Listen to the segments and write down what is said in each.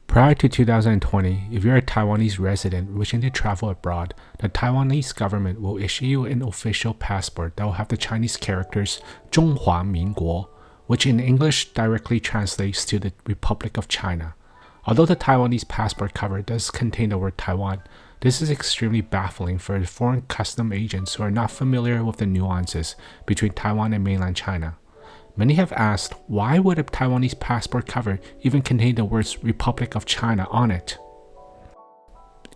Prior to 2020, if you're a Taiwanese resident wishing to travel abroad, the Taiwanese government will issue you an official passport that will have the Chinese characters 中华民国, which in English directly translates to the Republic of China. Although the Taiwanese passport cover does contain the word Taiwan, this is extremely baffling for foreign custom agents who are not familiar with the nuances between Taiwan and mainland China. Many have asked, why would a Taiwanese passport cover even contain the words Republic of China on it?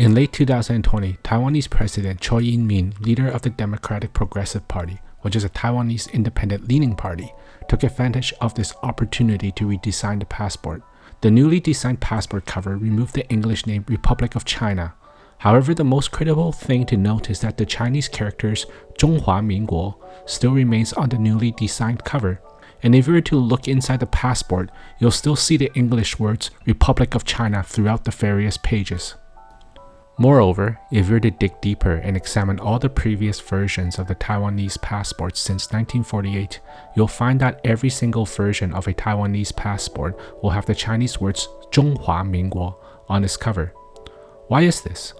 In late 2020, Taiwanese President Choi In-min, leader of the Democratic Progressive Party, which is a Taiwanese independent-leaning party, took advantage of this opportunity to redesign the passport. The newly designed passport cover removed the English name Republic of China. However, the most critical thing to note is that the Chinese characters 中华民国 still remains on the newly designed cover. And if you were to look inside the passport, you'll still see the English words Republic of China throughout the various pages. Moreover, if you were to dig deeper and examine all the previous versions of the Taiwanese passports since 1948, you'll find that every single version of a Taiwanese passport will have the Chinese words 中华民国 on its cover. Why is this?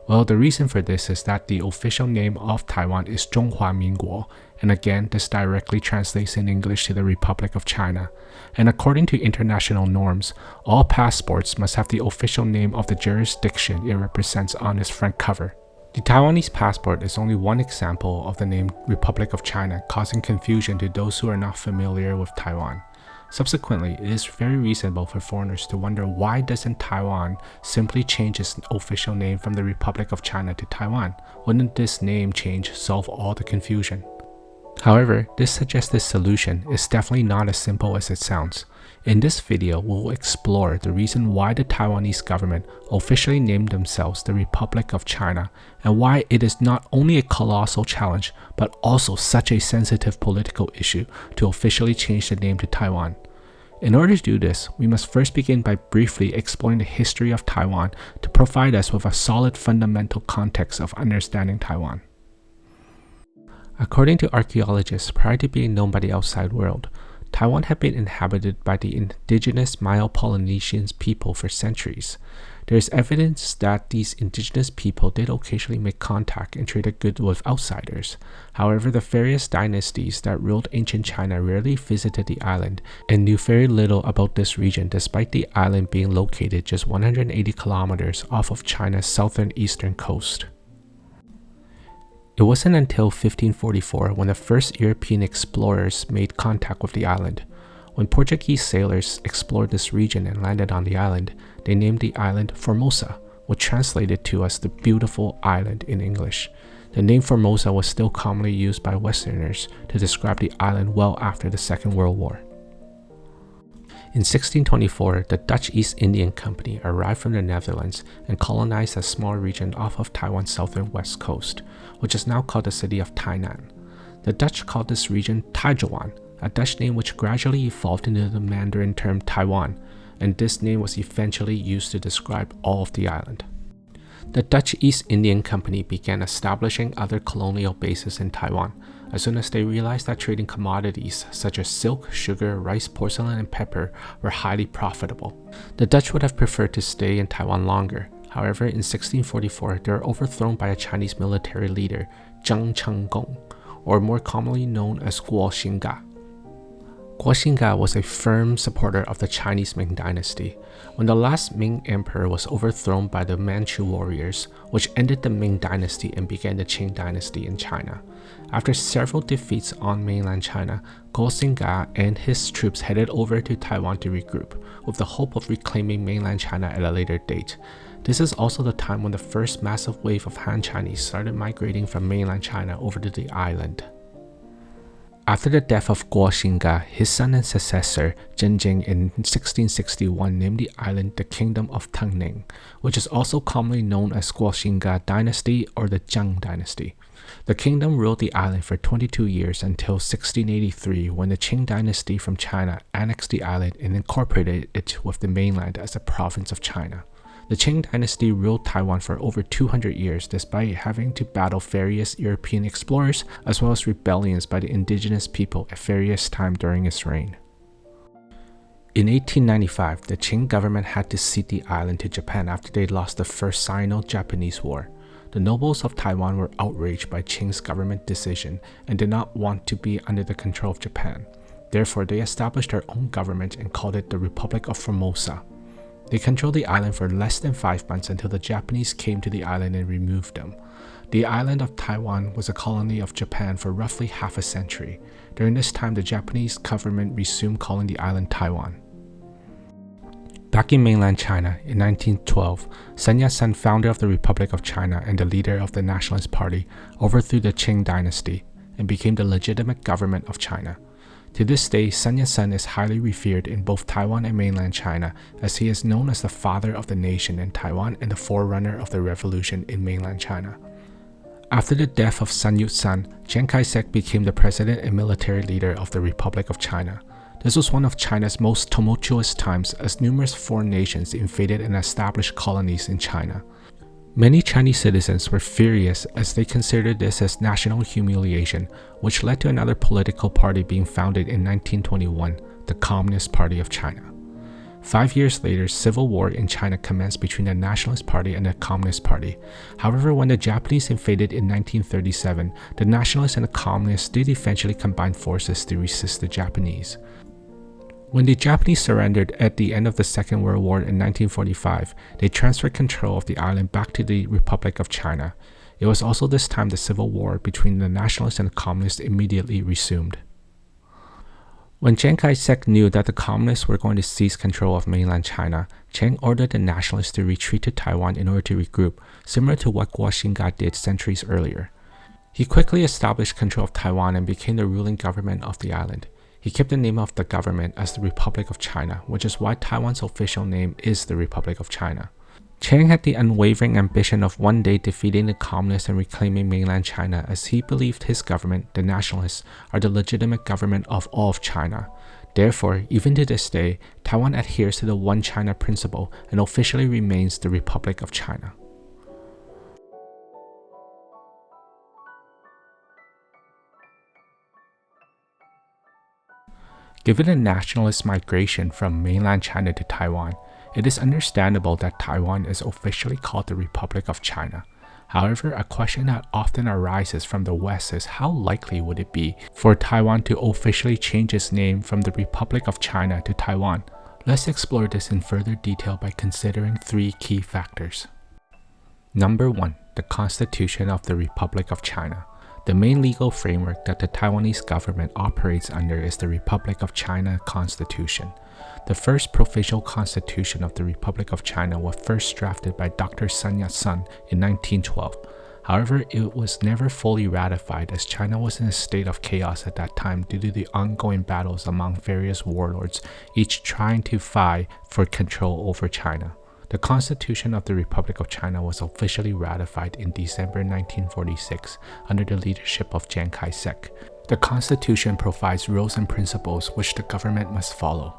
Well, the reason for this is that the official name of Taiwan is 中华民国, and again, this directly translates in English to the Republic of China. And according to international norms, all passports must have the official name of the jurisdiction it represents on its front cover. The Taiwanese passport is only one example of the name Republic of China causing confusion to those who are not familiar with Taiwan. Subsequently, it is very reasonable for foreigners to wonder why doesn't Taiwan simply change its official name from the Republic of China to Taiwan? Wouldn't this name change solve all the confusion? However, this suggested solution is definitely not as simple as it sounds. In this video, we'll explore the reason why the Taiwanese government officially named themselves the Republic of China and why it is not only a colossal challenge but also such a sensitive political issue to officially change the name to Taiwan. In order to do this, we must first begin by briefly exploring the history of Taiwan to provide us with a solid fundamental context of understanding Taiwan. According to archaeologists, prior to being known by the outside world, Taiwan had been inhabited by the indigenous Maya-Polynesian people for centuries. There is evidence that these indigenous people did occasionally make contact and traded goods with outsiders. However, the various dynasties that ruled ancient China rarely visited the island and knew very little about this region despite the island being located just 180 kilometers off of China's southern eastern coast. It wasn't until 1544 when the first European explorers made contact with the island. When Portuguese sailors explored this region and landed on the island, they named the island Formosa, which translated to as the beautiful island in English. The name Formosa was still commonly used by Westerners to describe the island well after the Second World War. In 1624, the Dutch East Indian Company arrived from the Netherlands and colonized a small region off of Taiwan's southern west coast, which is now called the city of Tainan. The Dutch called this region Taiwan, a Dutch name which gradually evolved into the Mandarin term Taiwan, and this name was eventually used to describe all of the island. The Dutch East Indian Company began establishing other colonial bases in Taiwan as soon as they realized that trading commodities such as silk, sugar, rice, porcelain, and pepper were highly profitable. The Dutch would have preferred to stay in Taiwan longer. However, in 1644, they were overthrown by a Chinese military leader, Zhang Chenggong, or more commonly known as Guo Xinga. Guo Xinga was a firm supporter of the Chinese Ming dynasty. When the last Ming emperor was overthrown by the Manchu warriors, which ended the Ming dynasty and began the Qing dynasty in China. After several defeats on mainland China, Guo Xinga and his troops headed over to Taiwan to regroup, with the hope of reclaiming mainland China at a later date. This is also the time when the first massive wave of Han Chinese started migrating from mainland China over to the island. After the death of Guo Xinga, his son and successor, Zhenjing, in 1661 named the island the Kingdom of Tengning, which is also commonly known as Guo Xinga Dynasty or the Zhang Dynasty. The kingdom ruled the island for 22 years until 1683 when the Qing Dynasty from China annexed the island and incorporated it with the mainland as a province of China. The Qing dynasty ruled Taiwan for over 200 years despite having to battle various European explorers as well as rebellions by the indigenous people at various times during its reign. In 1895, the Qing government had to cede the island to Japan after they lost the First Sino-Japanese War. The nobles of Taiwan were outraged by Qing's government decision and did not want to be under the control of Japan. Therefore, they established their own government and called it the Republic of Formosa. They controlled the island for less than 5 months until the Japanese came to the island and removed them. The island of Taiwan was a colony of Japan for roughly half a century. During this time, the Japanese government resumed calling the island Taiwan. Back in mainland China, in 1912, Sun Yat-sen, founder of the Republic of China and the leader of the Nationalist Party, overthrew the Qing dynasty and became the legitimate government of China. To this day, Sun Yat-sen is highly revered in both Taiwan and mainland China, as he is known as the father of the nation in Taiwan and the forerunner of the revolution in mainland China. After the death of Sun Yat-sen, Chiang Kai-shek became the president and military leader of the Republic of China. This was one of China's most tumultuous times, as numerous foreign nations invaded and established colonies in China. Many Chinese citizens were furious as they considered this as national humiliation, which led to another political party being founded in 1921, the Communist Party of China. 5 years later, civil war in China commenced between the Nationalist Party and the Communist Party. However, when the Japanese invaded in 1937, the Nationalists and the Communists did eventually combine forces to resist the Japanese. When the Japanese surrendered at the end of the Second World War in 1945, they transferred control of the island back to the Republic of China. It was also this time the civil war between the Nationalists and the Communists immediately resumed. When Chiang Kai-shek knew that the Communists were going to seize control of mainland China, Chiang ordered the Nationalists to retreat to Taiwan in order to regroup, similar to what Guo Xingkai did centuries earlier. He quickly established control of Taiwan and became the ruling government of the island. He kept the name of the government as the Republic of China, which is why Taiwan's official name is the Republic of China. Chiang had the unwavering ambition of one day defeating the Communists and reclaiming mainland China, as he believed his government, the Nationalists, are the legitimate government of all of China. Therefore, even to this day, Taiwan adheres to the One China principle and officially remains the Republic of China. Given the nationalist migration from mainland China to Taiwan, it is understandable that Taiwan is officially called the Republic of China. However, a question that often arises from the West is how likely would it be for Taiwan to officially change its name from the Republic of China to Taiwan? Let's explore this in further detail by considering 3 key factors. Number 1. The Constitution of the Republic of China. The main legal framework that the Taiwanese government operates under is the Republic of China Constitution. The first provisional constitution of the Republic of China was first drafted by Dr. Sun Yat-sen in 1912. However, it was never fully ratified, as China was in a state of chaos at that time due to the ongoing battles among various warlords, each trying to vie for control over China. The Constitution of the Republic of China was officially ratified in December 1946 under the leadership of Chiang Kai-shek. The Constitution provides rules and principles which the government must follow.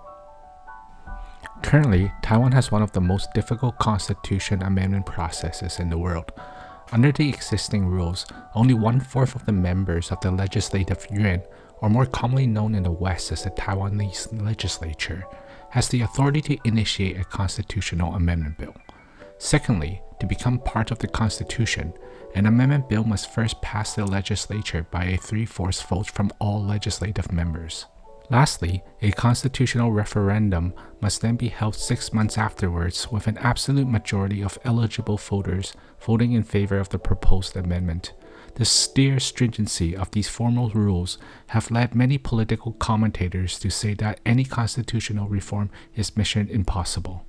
Currently, Taiwan has one of the most difficult constitution amendment processes in the world. Under the existing rules, only 1/4 of the members of the Legislative Yuan, or more commonly known in the West as the Taiwanese legislature, has the authority to initiate a constitutional amendment bill. Secondly, to become part of the Constitution, an amendment bill must first pass the legislature by a 3/4 vote from all legislative members. Lastly, a constitutional referendum must then be held 6 months afterwards, with an absolute majority of eligible voters voting in favor of the proposed amendment. The sheer stringency of these formal rules have led many political commentators to say that any constitutional reform is mission impossible.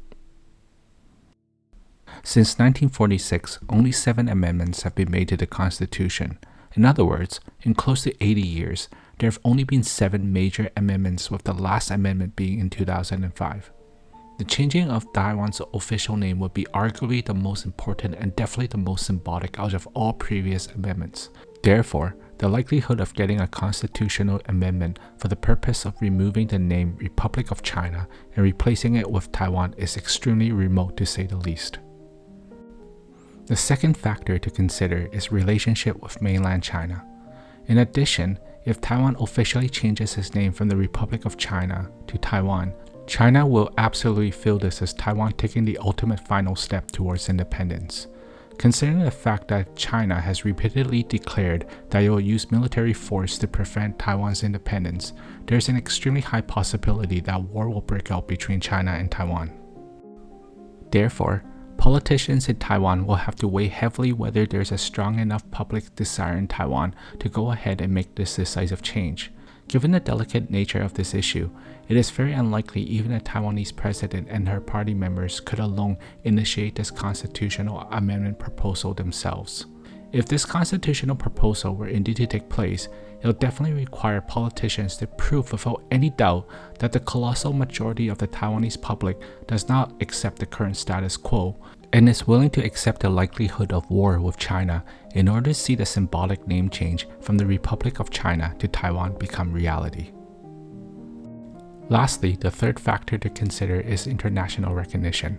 Since 1946, only 7 amendments have been made to the Constitution. In other words, in close to 80 years, there have only been 7 major amendments, with the last amendment being in 2005. The changing of Taiwan's official name would be arguably the most important and definitely the most symbolic out of all previous amendments. Therefore, the likelihood of getting a constitutional amendment for the purpose of removing the name Republic of China and replacing it with Taiwan is extremely remote, to say the least. The second factor to consider is relationship with mainland China. In addition, if Taiwan officially changes its name from the Republic of China to Taiwan, China will absolutely feel this as Taiwan taking the ultimate final step towards independence. Considering the fact that China has repeatedly declared that it will use military force to prevent Taiwan's independence, there is an extremely high possibility that war will break out between China and Taiwan. Therefore, politicians in Taiwan will have to weigh heavily whether there is a strong enough public desire in Taiwan to go ahead and make this decisive change. Given the delicate nature of this issue, it is very unlikely even a Taiwanese president and her party members could alone initiate this constitutional amendment proposal themselves. If this constitutional proposal were indeed to take place, it will definitely require politicians to prove without any doubt that the colossal majority of the Taiwanese public does not accept the current status quo and is willing to accept the likelihood of war with China in order to see the symbolic name change from the Republic of China to Taiwan become reality. Lastly, the third factor to consider is international recognition.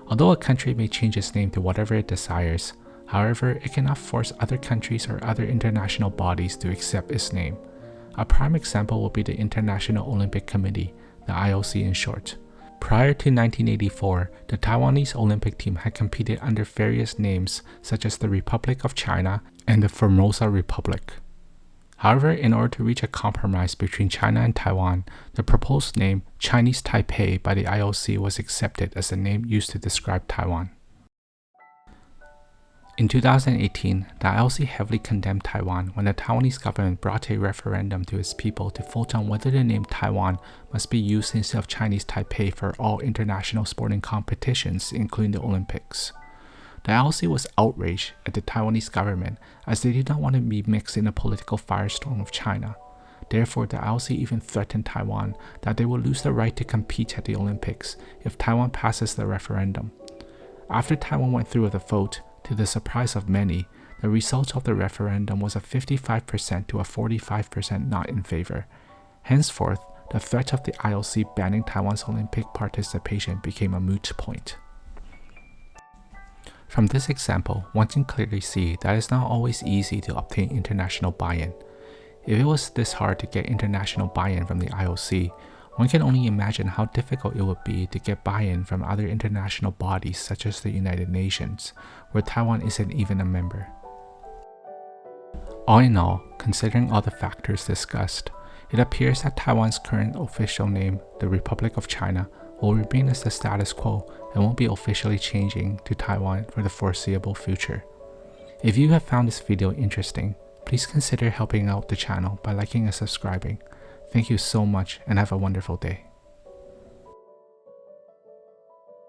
Although a country may change its name to whatever it desires, however, it cannot force other countries or other international bodies to accept its name. A prime example will be the International Olympic Committee, the IOC in short. Prior to 1984, the Taiwanese Olympic team had competed under various names such as the Republic of China and the Formosa Republic. However, in order to reach a compromise between China and Taiwan, the proposed name Chinese Taipei by the IOC was accepted as the name used to describe Taiwan. In 2018, the IOC heavily condemned Taiwan when the Taiwanese government brought a referendum to its people to vote on whether the name Taiwan must be used instead of Chinese Taipei for all international sporting competitions, including the Olympics. The IOC was outraged at the Taiwanese government as they did not want to be mixed in a political firestorm with China. Therefore, the IOC even threatened Taiwan that they will lose the right to compete at the Olympics if Taiwan passes the referendum. After Taiwan went through with the vote, to the surprise of many, the result of the referendum was a 55% to a 45% not in favor. Henceforth, the threat of the IOC banning Taiwan's Olympic participation became a moot point. From this example, one can clearly see that it's not always easy to obtain international buy-in. If it was this hard to get international buy-in from the IOC, one can only imagine how difficult it would be to get buy-in from other international bodies such as the United Nations, where Taiwan isn't even a member. All in all, considering all the factors discussed, it appears that Taiwan's current official name, the Republic of China, will remain as the status quo and won't be officially changing to Taiwan for the foreseeable future. If you have found this video interesting, please consider helping out the channel by liking and subscribing. Thank you so much and have a wonderful day.